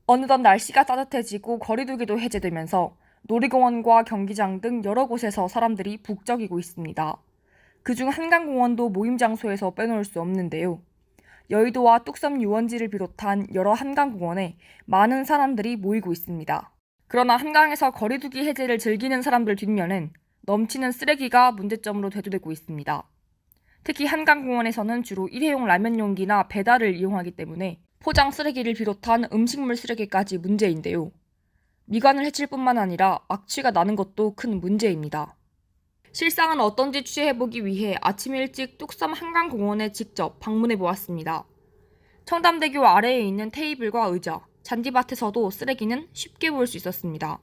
어느덧 날씨가 따뜻해지고 거리두기도 해제되면서 놀이공원과 경기장 등 여러 곳에서 사람들이 북적이고 있습니다. 그중 한강공원도 모임 장소에서 빼놓을 수 없는데요. 여의도와 뚝섬 유원지를 비롯한 여러 한강공원에 많은 사람들이 모이고 있습니다. 그러나 한강에서 거리두기 해제를 즐기는 사람들 뒷면엔 넘치는 쓰레기가 문제점으로 대두되고 있습니다. 특히 한강공원에서는 주로 일회용 라면 용기나 배달을 이용하기 때문에 포장 쓰레기를 비롯한 음식물 쓰레기까지 문제인데요. 미관을 해칠 뿐만 아니라 악취가 나는 것도 큰 문제입니다. 실상은 어떤지 취재해보기 위해 아침 일찍 뚝섬 한강공원에 직접 방문해 보았습니다. 청담대교 아래에 있는 테이블과 의자, 잔디밭에서도 쓰레기는 쉽게 볼 수 있었습니다.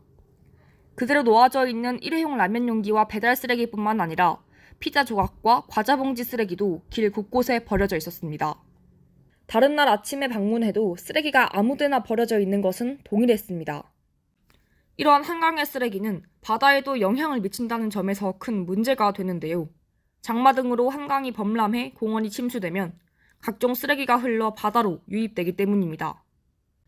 그대로 놓아져 있는 일회용 라면 용기와 배달 쓰레기뿐만 아니라 피자 조각과 과자 봉지 쓰레기도 길 곳곳에 버려져 있었습니다. 다른 날 아침에 방문해도 쓰레기가 아무데나 버려져 있는 것은 동일했습니다. 이러한 한강의 쓰레기는 바다에도 영향을 미친다는 점에서 큰 문제가 되는데요. 장마 등으로 한강이 범람해 공원이 침수되면 각종 쓰레기가 흘러 바다로 유입되기 때문입니다.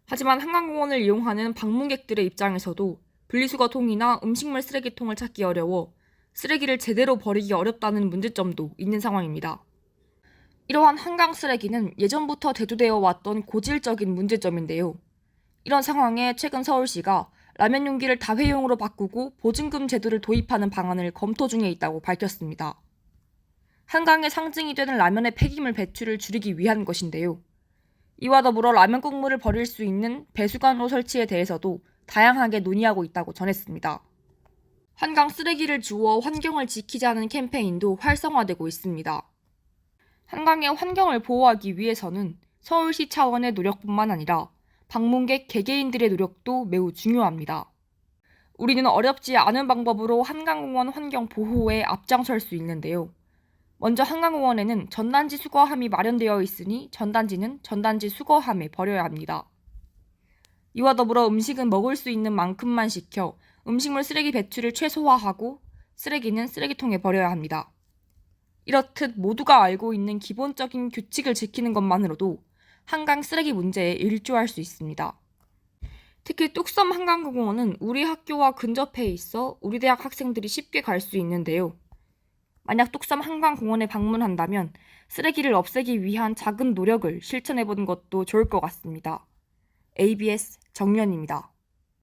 하지만 한강공원을 이용하는 방문객들의 입장에서도 분리수거통이나 음식물 쓰레기통을 찾기 어려워 쓰레기를 제대로 버리기 어렵다는 문제점도 있는 상황입니다. 이러한 한강 쓰레기는 예전부터 대두되어 왔던 고질적인 문제점인데요. 이런 상황에 최근 서울시가 라면 용기를 다회용으로 바꾸고 보증금 제도를 도입하는 방안을 검토 중에 있다고 밝혔습니다. 한강의 상징이 되는 라면의 폐기물 배출을 줄이기 위한 것인데요. 이와 더불어 라면 국물을 버릴 수 있는 배수관로 설치에 대해서도 다양하게 논의하고 있다고 전했습니다. 한강 쓰레기를 주워 환경을 지키자는 캠페인도 활성화되고 있습니다. 한강의 환경을 보호하기 위해서는 서울시 차원의 노력뿐만 아니라 방문객 개개인들의 노력도 매우 중요합니다. 우리는 어렵지 않은 방법으로 한강공원 환경 보호에 앞장설 수 있는데요. 먼저 한강공원에는 전단지 수거함이 마련되어 있으니 전단지는 전단지 수거함에 버려야 합니다. 이와 더불어 음식은 먹을 수 있는 만큼만 시켜 음식물 쓰레기 배출을 최소화하고 쓰레기는 쓰레기통에 버려야 합니다. 이렇듯 모두가 알고 있는 기본적인 규칙을 지키는 것만으로도 한강 쓰레기 문제에 일조할 수 있습니다. 특히 뚝섬 한강공원은 우리 학교와 근접해 있어 우리 대학 학생들이 쉽게 갈 수 있는데요. 만약 뚝섬 한강공원에 방문한다면 쓰레기를 없애기 위한 작은 노력을 실천해보는 것도 좋을 것 같습니다. ABS 정연입니다.